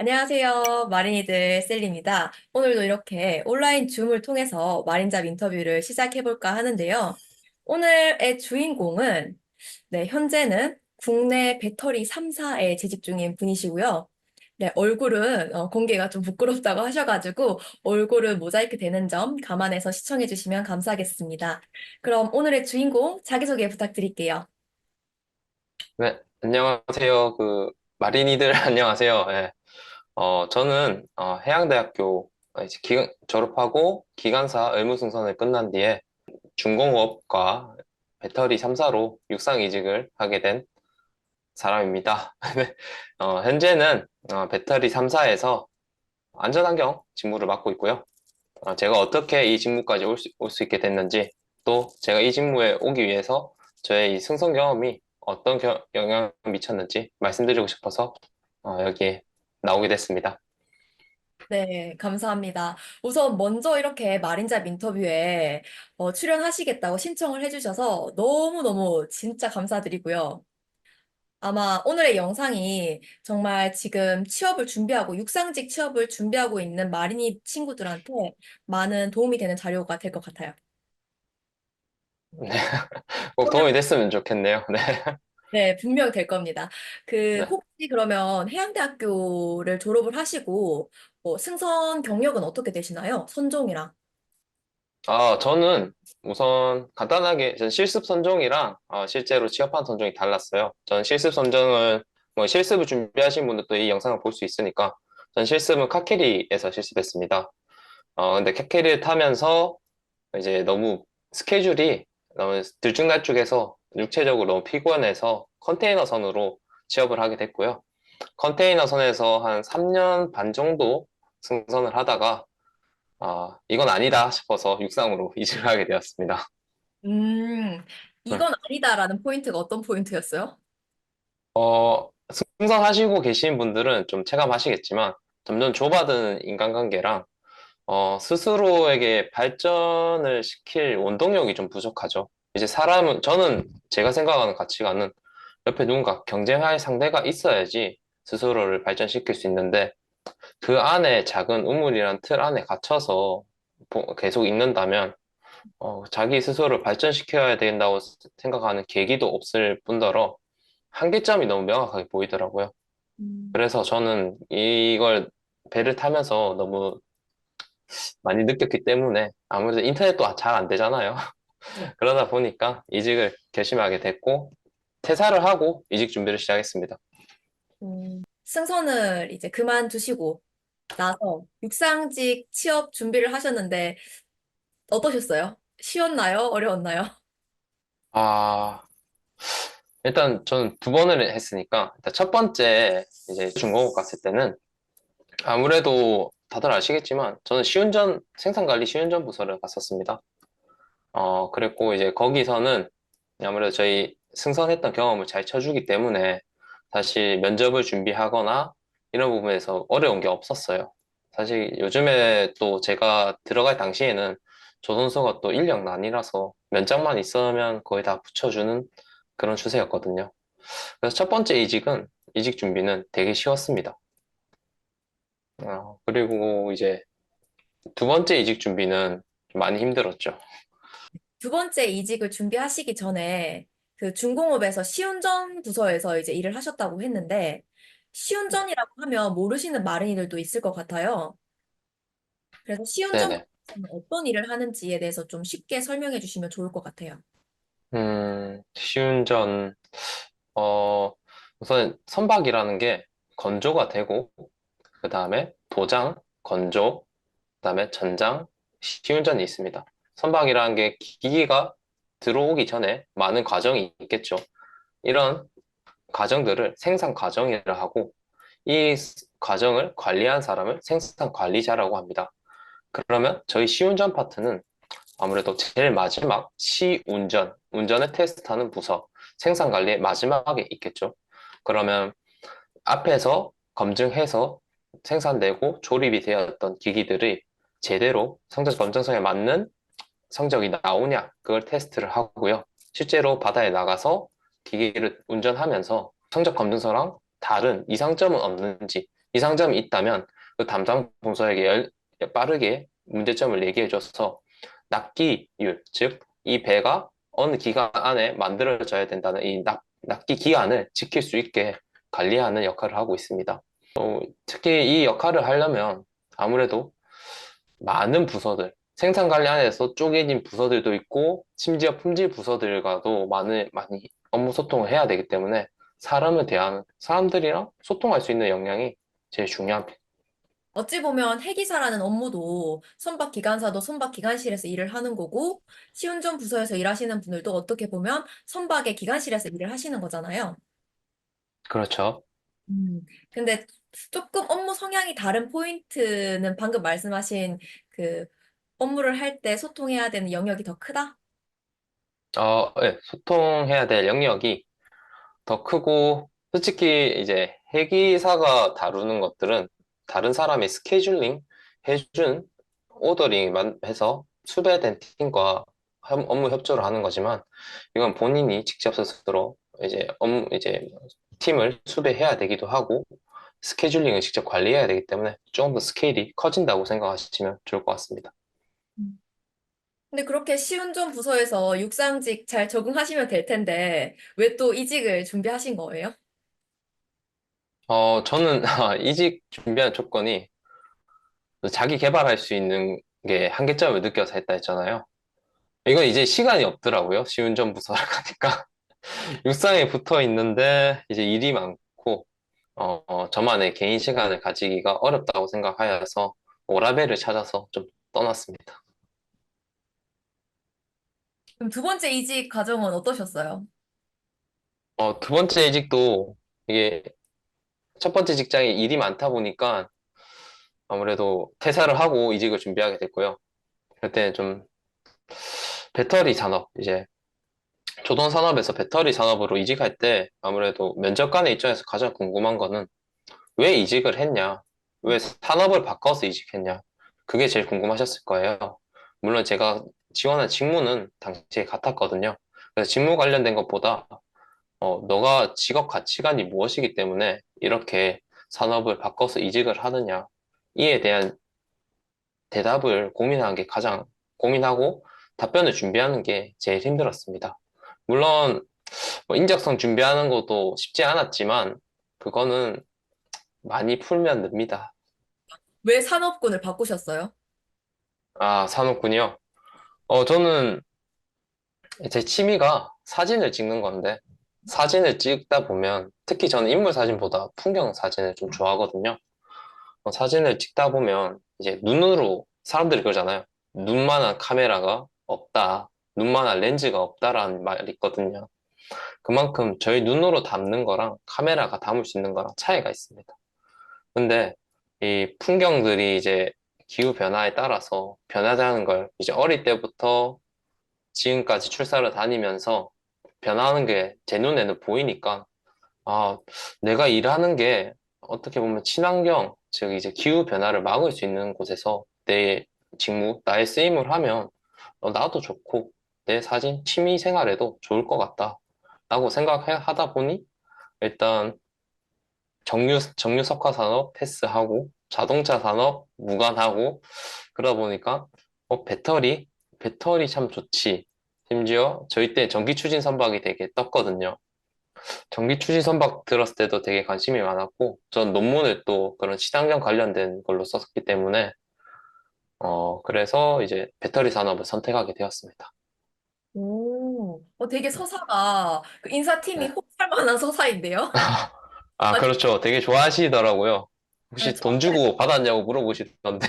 안녕하세요. 마린이들 셀리입니다. 오늘도 이렇게 온라인 줌을 통해서 마린잡 인터뷰를 시작해볼까 하는데요. 오늘의 주인공은, 네, 현재는 국내 배터리 3사에 재직 중인 분이시고요. 네, 얼굴은 공개가 좀 부끄럽다고 하셔가지고 얼굴은 모자이크 되는 점 감안해서 시청해주시면 감사하겠습니다. 그럼 오늘의 주인공 자기소개 부탁드릴게요. 네, 안녕하세요. 마린이들, 안녕하세요. 예. 저는, 해양대학교 이제 졸업하고 기관사 의무승선을 끝난 뒤에 중공업과 배터리 3사로 육상이직을 하게 된 사람입니다. 네. 현재는 배터리 3사에서 안전환경 직무를 맡고 있고요. 제가 어떻게 이 직무까지 올 수 있게 됐는지, 또 제가 이 직무에 오기 위해서 저의 이 승선 경험이 어떤 영향을 미쳤는지 말씀드리고 싶어서 여기에 나오게 됐습니다. 네, 감사합니다. 우선 먼저 이렇게 마린잡 인터뷰에 출연하시겠다고 신청을 해주셔서 너무너무 진짜 감사드리고요. 아마 오늘의 영상이 정말 지금 취업을 준비하고 육상직 취업을 준비하고 있는 마린이 친구들한테 많은 도움이 되는 자료가 될 것 같아요. 네, 꼭 그러면 도움이 됐으면 좋겠네요. 네. 네, 분명 될 겁니다. 네. 혹시 그러면 해양대학교를 졸업을 하시고 승선 경력은 어떻게 되시나요? 선종이랑. 저는 우선 간단하게 전 실습 선정이랑 실제로 취업한 선정이 달랐어요. 전 실습 선정은 뭐 실습을 준비하신 분들도 이 영상을 볼 수 있으니까 전 실습은 카케리에서 실습했습니다. 근데 카케리를 타면서 이제 너무 스케줄이 너무 들쭉날쭉해서 육체적으로 너무 피곤해서 컨테이너 선으로 취업을 하게 됐고요. 컨테이너 선에서 한 3년 반 정도 승선을 하다가 이건 아니다 싶어서 육상으로 이직을 하게 되었습니다. 음, 이건 아니다라는 포인트가 어떤 포인트였어요? 승선하시고 계신 분들은 좀 체감하시겠지만 점점 좁아드는 인간관계랑 스스로에게 발전을 시킬 원동력이 좀 부족하죠. 이제 저는 제가 생각하는 가치관은 옆에 누군가 경쟁할 상대가 있어야지 스스로를 발전시킬 수 있는데 그 안에 작은 우물이란 틀 안에 갇혀서 계속 있는다면 자기 스스로를 발전시켜야 된다고 생각하는 계기도 없을 뿐더러 한계점이 너무 명확하게 보이더라고요. 음. 그래서 저는 이걸 배를 타면서 너무 많이 느꼈기 때문에 아무래도 인터넷도 잘 안 되잖아요. 네. 그러다 보니까 이직을 결심하게 됐고 퇴사를 하고 이직 준비를 시작했습니다. 승선을 이제 그만두시고 나서 육상직 취업 준비를 하셨는데 어떠셨어요? 쉬웠나요? 어려웠나요? 아, 일단 저는 두 번을 했으니까 일단 첫 번째 이제 중공업 갔을 때는 아무래도 다들 아시겠지만 저는 생산관리 시운전 부서를 갔었습니다. 그랬고 이제 거기서는 아무래도 저희 승선했던 경험을 잘 쳐주기 때문에 사실 면접을 준비하거나 이런 부분에서 어려운 게 없었어요. 사실 요즘에 또 제가 들어갈 당시에는 조선소가 또 인력난이라서 면장만 있으면 거의 다 붙여주는 그런 추세였거든요. 그래서 첫 번째 이직 준비는 되게 쉬웠습니다. 그리고 이제 두 번째 이직 준비는 좀 많이 힘들었죠. 두 번째 이직을 준비하시기 전에 그 중공업에서 시운전 부서에서 이제 일을 하셨다고 했는데 시운전이라고 하면 모르시는 마린이들도 있을 것 같아요. 그래서 시운전 네네. 부서는 어떤 일을 하는지에 대해서 좀 쉽게 설명해 주시면 좋을 것 같아요. 시운전, 어, 우선 선박이라는 게 건조가 되고, 그 다음에 도장, 건조, 그 다음에 전장, 시운전이 있습니다. 선박이라는 게 기기가 들어오기 전에 많은 과정이 있겠죠. 이런 과정들을 생산 과정이라 하고, 이 과정을 관리한 사람을 생산 관리자라고 합니다. 그러면 저희 시운전 파트는 아무래도 제일 마지막 운전을 테스트하는 부서, 생산 관리의 마지막에 있겠죠. 그러면 앞에서 검증해서 생산되고 조립이 되었던 기기들이 제대로 성적 검증성에 맞는 성적이 나오냐, 그걸 테스트를 하고요. 실제로 바다에 나가서 기기를 운전하면서 성적 검증서랑 다른 이상점은 없는지 이상점이 있다면 그 담당 부서에게 빠르게 문제점을 얘기해줘서 납기율, 즉 이 배가 어느 기간 안에 만들어져야 된다는 이 납기 기한을 지킬 수 있게 관리하는 역할을 하고 있습니다. 특히 이 역할을 하려면 아무래도 많은 부서들, 생산 관리 안에서 쪼개진 부서들도 있고, 심지어 품질 부서들과도 많이 업무 소통을 해야 되기 때문에 사람을 대하는, 사람들이랑 소통할 수 있는 역량이 제일 중요합니다. 어찌 보면 회기사라는 업무도 선박 기관사도 선박 기관실에서 일을 하는 거고, 시운전 부서에서 일하시는 분들도 어떻게 보면 선박의 기관실에서 일을 하시는 거잖아요. 그렇죠. 음, 근데 조금 업무 성향이 다른 포인트는 방금 말씀하신 그 업무를 할 때 소통해야 되는 영역이 더 크다? 예, 소통해야 될 영역이 더 크고, 솔직히 이제 회계사가 다루는 것들은 다른 사람이 스케줄링 해준 오더링만 해서 수배된 팀과 업무 협조를 하는 거지만, 이건 본인이 직접 스스로 이제 팀을 수배해야 되기도 하고, 스케줄링을 직접 관리해야 되기 때문에 조금 더 스케일이 커진다고 생각하시면 좋을 것 같습니다. 음. 근데 그렇게 시운전 부서에서 육상직 잘 적응하시면 될 텐데, 왜 또 이직을 준비하신 거예요? 저는 이직 준비한 조건이 자기 개발할 수 있는 게 한계점을 느껴서 했다 했잖아요. 이건 이제 시간이 없더라고요. 시운전 부서를 가니까. 육상에 붙어 있는데 이제 일이 많고, 저만의 개인 시간을 가지기가 어렵다고 생각하여서 워라밸을 찾아서 좀 떠났습니다. 그럼 두 번째 이직 과정은 어떠셨어요? 두 번째 이직도 이게 첫 번째 직장에 일이 많다 보니까 아무래도 퇴사를 하고 이직을 준비하게 됐고요. 그때 좀 배터리 산업, 이제 조던 산업에서 배터리 산업으로 이직할 때 아무래도 면접관의 입장에서 가장 궁금한 거는 왜 이직을 했냐? 왜 산업을 바꿔서 이직했냐? 그게 제일 궁금하셨을 거예요. 물론 제가 지원한 직무는 당시에 같았거든요. 그래서 직무 관련된 것보다 너가 직업 가치관이 무엇이기 때문에 이렇게 산업을 바꿔서 이직을 하느냐? 이에 대한 대답을 고민하는 게 가장 고민하고 답변을 준비하는 게 제일 힘들었습니다. 물론 뭐 인적성 준비하는 것도 쉽지 않았지만 그거는 많이 풀면 됩니다. 왜 산업군을 바꾸셨어요? 아, 산업군요. 저는 제 취미가 사진을 찍는 건데 사진을 찍다 보면 특히 저는 인물 사진보다 풍경 사진을 좀 좋아하거든요. 사진을 찍다 보면 이제 눈으로 사람들이 그러잖아요. 눈만한 카메라가 없다. 눈만한 렌즈가 없다라는 말이 있거든요. 그만큼 저희 눈으로 담는 거랑 카메라가 담을 수 있는 거랑 차이가 있습니다. 근데 이 풍경들이 이제 기후 변화에 따라서 변하다는 걸 이제 어릴 때부터 지금까지 출사를 다니면서 변하는 게 제 눈에는 보이니까 아, 내가 일하는 게 어떻게 보면 친환경, 즉 이제 기후 변화를 막을 수 있는 곳에서 내 직무, 나의 쓰임을 하면 나도 좋고 내 사진, 취미 생활에도 좋을 것 같다. 라고 생각하다 보니 일단 정유 석화 산업 패스하고 자동차 산업 무관하고 그러다 보니까 배터리 참 좋지. 심지어 저희 때 전기 추진 선박이 되게 떴거든요. 전기 추진 선박 들었을 때도 되게 관심이 많았고 전 논문을 또 그런 친환경 관련된 걸로 썼기 때문에 그래서 이제 배터리 산업을 선택하게 되었습니다. 오, 되게 서사가 그 인사팀이 네. 혹할 만한 서사인데요? 아, 아, 그렇죠. 되게 좋아하시더라고요. 네, 혹시 돈 주고 받았냐고 물어보시던데.